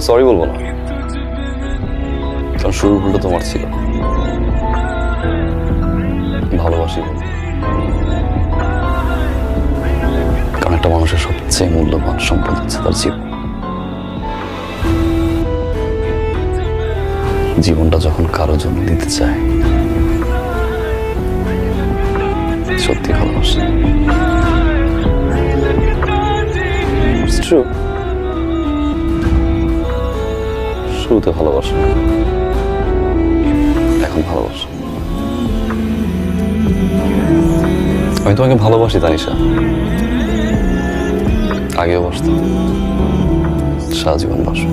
Sorry বলবো না, কারণ শুরুর ভুলটা তোমার ছিল। ভালোবাসি বলবো, কারণ একটা মানুষের সবচেয়ে মূল্যবান সম্পদ হচ্ছে তার জীবন। জীবনটা যখন কারো জন্য দিতে চায়, সত্যি ভালোবাসে। It's true. শুরুতে ভালোবাসে, এখন ভালোবাসে। আমি তোমাকে ভালোবাসি তানিশা, আগেও বাসতাম, সারা জীবন বাসো।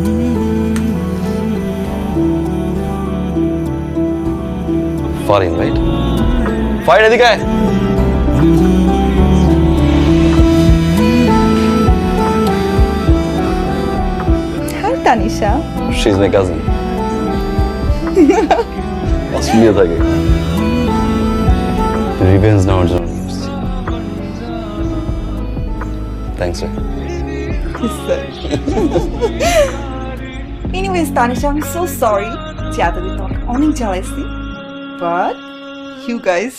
ফারিন, রাইট? ফারিন, এদিকে আয়। Hi, Tanisha. She's my cousin. Australia থাকে, রিভেঞ্জ নেওয়ার জন্য নিয়ে এসেছি। থ্যাংকস রে। Yes, sir. Anyways, Tanisha, I'm so sorry. যে এতদিন তোমাকে অনেক জ্বালাইছি, but you guys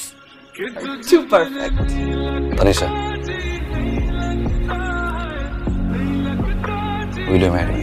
are too perfect. Tanisha, will you marry me?